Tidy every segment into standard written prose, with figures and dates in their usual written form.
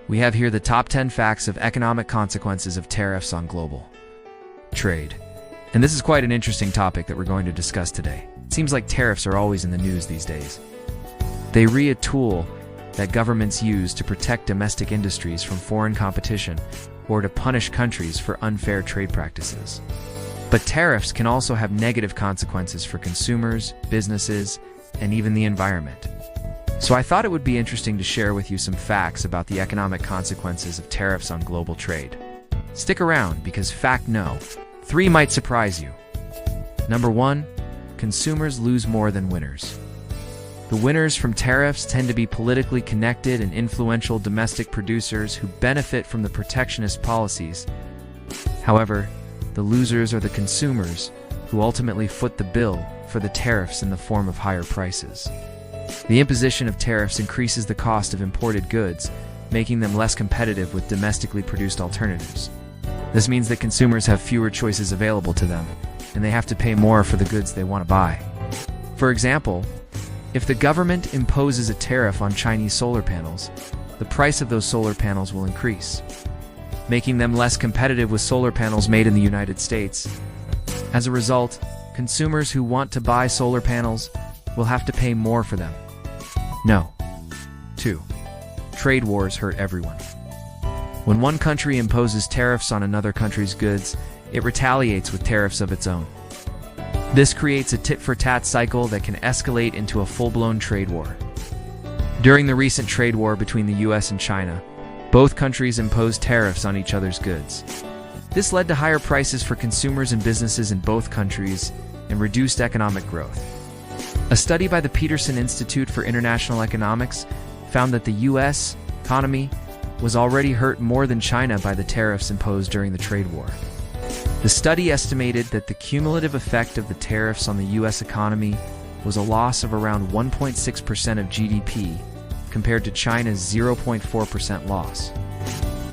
We have here the top 10 facts of economic consequences of tariffs on global trade. And this is quite an interesting topic that we're going to discuss today. It seems like tariffs are always in the news these days. They are a tool that governments use to protect domestic industries from foreign competition or to punish countries for unfair trade practices. But tariffs can also have negative consequences for consumers, businesses, and even the environment. So I thought it would be interesting to share with you some facts about the economic consequences of tariffs on global trade. Stick around because fact no. 3 might surprise you. Number 1, consumers lose more than winners. The winners from tariffs tend to be politically connected and influential domestic producers who benefit from the protectionist policies. However, the losers are the consumers who ultimately foot the bill for the tariffs in the form of higher prices. The imposition of tariffs increases the cost of imported goods, making them less competitive with domestically produced alternatives. This means that consumers have fewer choices available to them, and they have to pay more for the goods they want to buy. For example, if the government imposes a tariff on Chinese solar panels, the price of those solar panels will increase, making them less competitive with solar panels made in the United States. As a result, consumers who want to buy solar panels will have to pay more for them. No. 2. Trade wars hurt everyone. When one country imposes tariffs on another country's goods, it retaliates with tariffs of its own. This creates a tit-for-tat cycle that can escalate into a full-blown trade war. During the recent trade war between the US and China, both countries imposed tariffs on each other's goods. This led to higher prices for consumers and businesses in both countries and reduced economic growth. A study by the Peterson Institute for International Economics found that the U.S. economy was already hurt more than China by the tariffs imposed during the trade war. The study estimated that the cumulative effect of the tariffs on the U.S. economy was a loss of around 1.6% of GDP compared to China's 0.4% loss.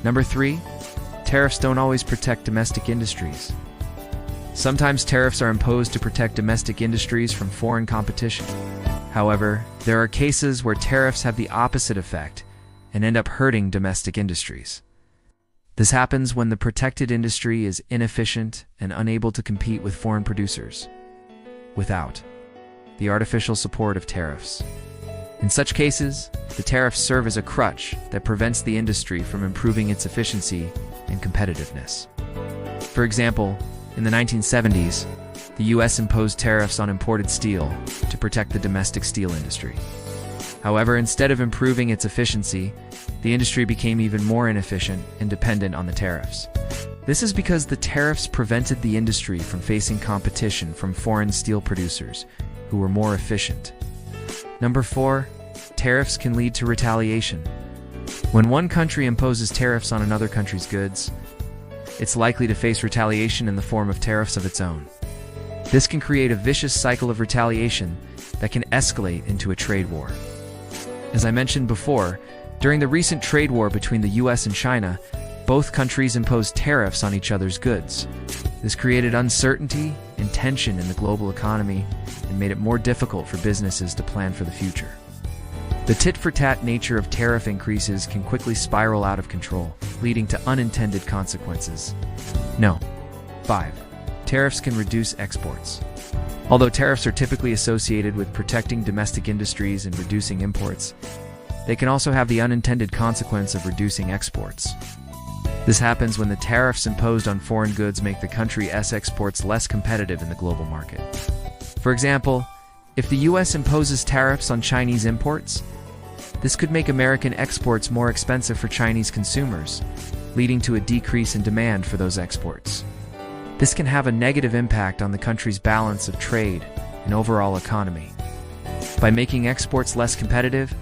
Number 3, tariffs don't always protect domestic industries. Sometimes tariffs are imposed to protect domestic industries from foreign competition. However, there are cases where tariffs have the opposite effect and end up hurting domestic industries. This happens when the protected industry is inefficient and unable to compete with foreign producers without the artificial support of tariffs. In such cases, the tariffs serve as a crutch that prevents the industry from improving its efficiency and competitiveness. For example, in the 1970s, the U.S. imposed tariffs on imported steel to protect the domestic steel industry. However, instead of improving its efficiency, the industry became even more inefficient and dependent on the tariffs. This is because the tariffs prevented the industry from facing competition from foreign steel producers who were more efficient. Number 4, tariffs can lead to retaliation. When one country imposes tariffs on another country's goods, it's likely to face retaliation in the form of tariffs of its own. This can create a vicious cycle of retaliation that can escalate into a trade war. As I mentioned before, during the recent trade war between the US and China, both countries imposed tariffs on each other's goods. This created uncertainty and tension in the global economy and made it more difficult for businesses to plan for the future. The tit-for-tat nature of tariff increases can quickly spiral out of control, leading to unintended consequences. No. 5. Tariffs can reduce exports. Although tariffs are typically associated with protecting domestic industries and reducing imports, they can also have the unintended consequence of reducing exports. This happens when the tariffs imposed on foreign goods make the country's exports less competitive in the global market. For example, if the U.S. imposes tariffs on Chinese imports, this could make American exports more expensive for Chinese consumers, leading to a decrease in demand for those exports. This can have a negative impact on the country's balance of trade and overall economy. By making exports less competitive,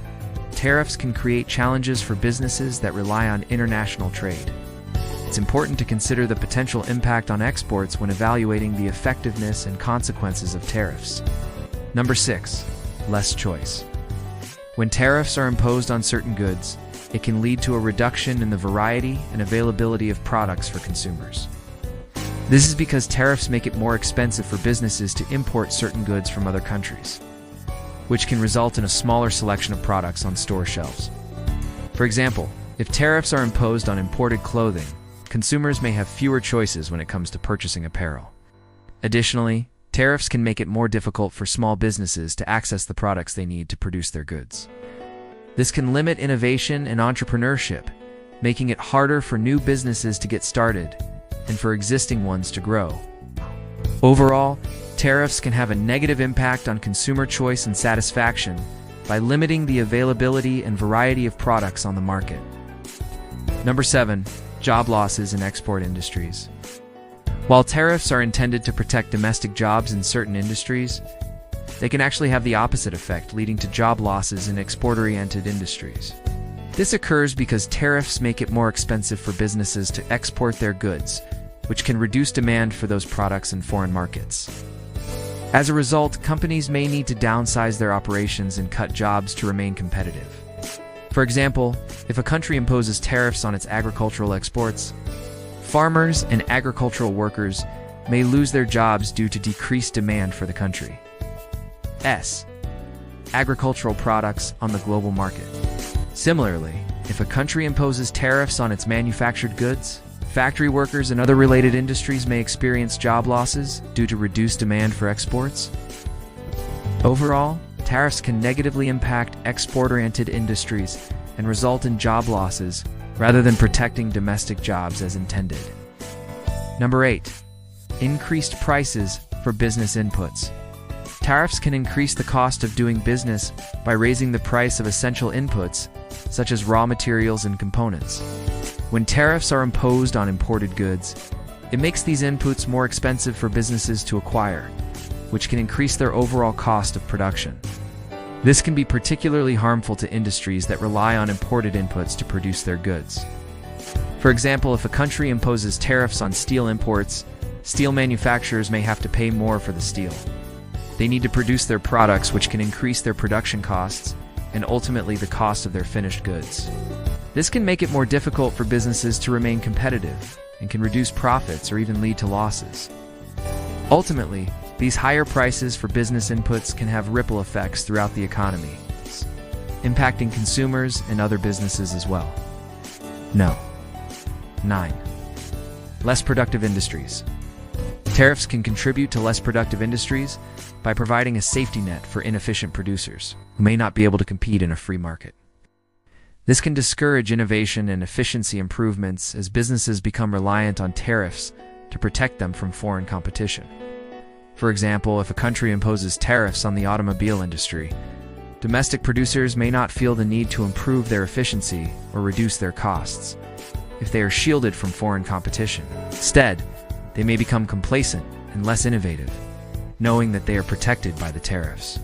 tariffs can create challenges for businesses that rely on international trade. It's important to consider the potential impact on exports when evaluating the effectiveness and consequences of tariffs. Number 6, less choice. When tariffs are imposed on certain goods, it can lead to a reduction in the variety and availability of products for consumers. This is because tariffs make it more expensive for businesses to import certain goods from other countries, which can result in a smaller selection of products on store shelves. For example, If tariffs are imposed on imported clothing, consumers may have fewer choices when it comes to purchasing apparel. Additionally, tariffs can make it more difficult for small businesses to access the products they need to produce their goods. This can limit innovation and entrepreneurship, making it harder for new businesses to get started and for existing ones to grow. Overall, tariffs can have a negative impact on consumer choice and satisfaction by limiting the availability and variety of products on the market. Number 7. Job losses in export industries. While tariffs are intended to protect domestic jobs in certain industries, they can actually have the opposite effect, leading to job losses in export-oriented industries. This occurs because tariffs make it more expensive for businesses to export their goods, which can reduce demand for those products in foreign markets. As a result, companies may need to downsize their operations and cut jobs to remain competitive. For example, if a country imposes tariffs on its agricultural exports, farmers and agricultural workers may lose their jobs due to decreased demand for the country's agricultural products on the global market. Similarly, if a country imposes tariffs on its manufactured goods, factory workers and other related industries may experience job losses due to reduced demand for exports. Overall, tariffs can negatively impact export-oriented industries and result in job losses rather than protecting domestic jobs as intended. Number 8. Increased prices for business inputs. Tariffs can increase the cost of doing business by raising the price of essential inputs, such as raw materials and components. When tariffs are imposed on imported goods, it makes these inputs more expensive for businesses to acquire, which can increase their overall cost of production. This can be particularly harmful to industries that rely on imported inputs to produce their goods. For example, if a country imposes tariffs on steel imports, steel manufacturers may have to pay more for the steel. They need to produce their products, which can increase their production costs and ultimately the cost of their finished goods. This can make it more difficult for businesses to remain competitive and can reduce profits or even lead to losses. Ultimately, these higher prices for business inputs can have ripple effects throughout the economy, impacting consumers and other businesses as well. 9. Less productive industries. Tariffs can contribute to less productive industries by providing a safety net for inefficient producers who may not be able to compete in a free market. This can discourage innovation and efficiency improvements as businesses become reliant on tariffs to protect them from foreign competition. For example, if a country imposes tariffs on the automobile industry, domestic producers may not feel the need to improve their efficiency or reduce their costs if they are shielded from foreign competition. Instead, they may become complacent and less innovative, knowing that they are protected by the tariffs.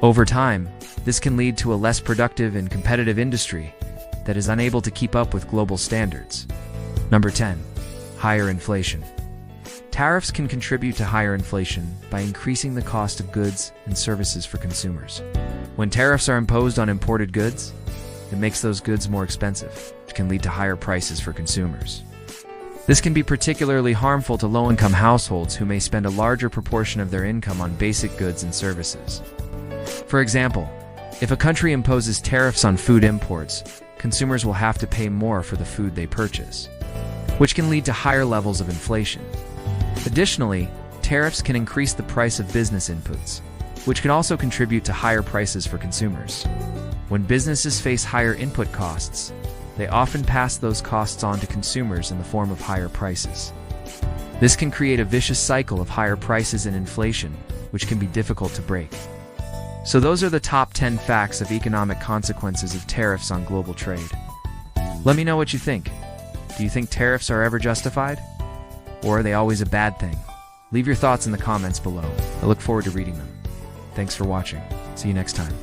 Over time, this can lead to a less productive and competitive industry that is unable to keep up with global standards. Number 10. Higher inflation. Tariffs can contribute to higher inflation by increasing the cost of goods and services for consumers. When tariffs are imposed on imported goods, it makes those goods more expensive, which can lead to higher prices for consumers. This can be particularly harmful to low-income households who may spend a larger proportion of their income on basic goods and services. For example, if a country imposes tariffs on food imports, consumers will have to pay more for the food they purchase, which can lead to higher levels of inflation. Additionally, tariffs can increase the price of business inputs, which can also contribute to higher prices for consumers. When businesses face higher input costs, they often pass those costs on to consumers in the form of higher prices. This can create a vicious cycle of higher prices and inflation, which can be difficult to break. So those are the top 10 facts of economic consequences of tariffs on global trade. Let me know what you think. Do you think tariffs are ever justified? Or are they always a bad thing? Leave your thoughts in the comments below. I look forward to reading them. Thanks for watching. See you next time.